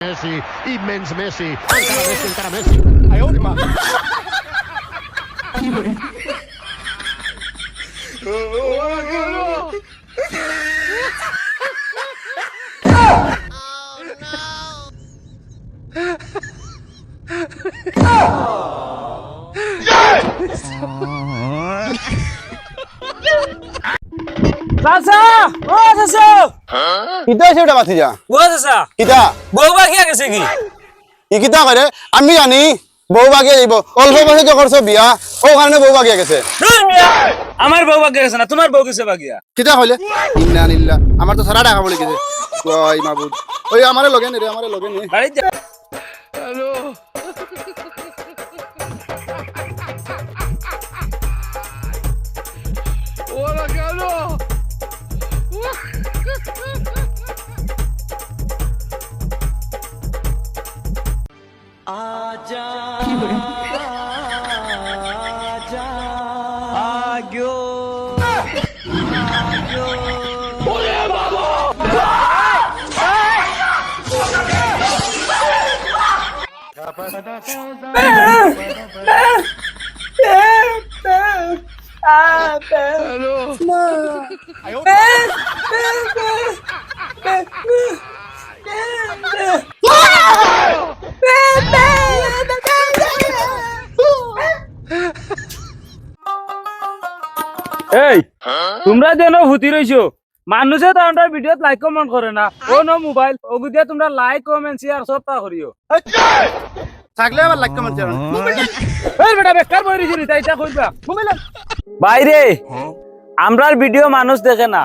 Messi, immens Messi, encara Messi. Ai, última. চাচা ও চাচা কিতা আছে ওটা বাতি যা ও চাচা কিতা বউ বাগিয়া গেছে কি ই কিতা করে আমি জানি বউ বাগিয়ে যাইব অল্প বয়সে যে করছো বিয়া ও কারণে বউ বাগিয়ে গেছে ধুর মিয়া, আমার বউ বাগিয়া গেছে না তোমার বউ গেছে বাগিয়া কিতা কইলে ইন্না নিল্লা আমার তো সারা টাকা বলে গেছে ওই মাবুদ ওই আমারে লগে নে রে আমারে লগে নে বাড়িতে যা। Hola, Carlos. Hello. Ai, última. এই তোমরা যেন ভূতি রইছো মানুষে তো আমরা ভিডিওত লাইক কমেন্ট করে না ও নো মোবাইল ওগুদিয়া তোমরা লাইক কমেন্ট শেয়ার সব তা করিও থাকলে আবার লাগ কমেন্ট জানো এই বেটা বেকার বই রইছি তাই এটা কইবা মোবাইল বাইরে আমরার ভিডিও মানুষ দেখে না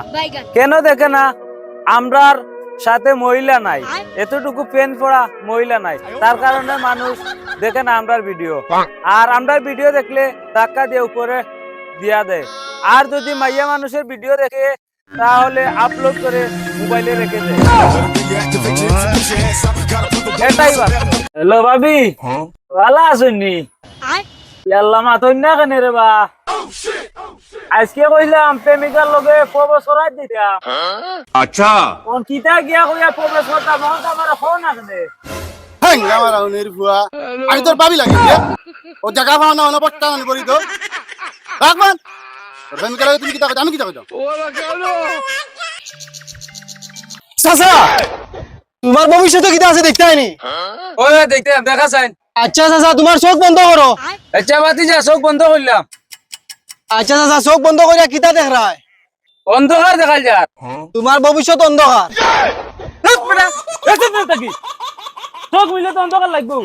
কেন দেখে না আমরার সাথে মহিলা নাই এতটুকু পেন পড়া মহিলা নাই তার কারণে মানুষ দেখে না আমরার ভিডিও আর আমরার ভিডিও দেখলে ধাক্কা দিয়ে উপরে দিয়া দেয় আর যদি মাইয়া মানুষের ভিডিও দেখে তাহলে আপলোড করে মোবাইলে রেখে দেয় এটাই হ্যালো ভাবি ভালো আছেননি আল্লাহ মাথন না কেন রে বা আজকে কইলাম প্রেমিকার লগে প্রবেশরাত দিতা আচ্ছা কোন কিতা গিয়া কইয়া প্রবেশ করতা মন আমার ফোন আসে হ্যাঁ আমার আউনের বুয়া আমি তোর পাবি লাগে ও জায়গা পাও না অন পট্টা না করি তো রাখবান তুমি কেন তুমি কিতা কইতা আমি কিতা কইতা Hola, Carlos. চাচা তোমার ভবিষ্যতে কিটা আছে দেখতে আইনি ওই দেখতে দেখা চাই আচ্ছা চাচা তোমার চোখ বন্ধ করো আচ্ছা বাতি যা চোখ বন্ধ করলাম আচ্ছা চাচা চোখ বন্ধ করিয়া কিটা দেখ রায় অন্ধকার দেখাল যা তোমার ভবিষ্যৎ অন্ধকার চোখ মিলে তো অন্ধকার লাগবো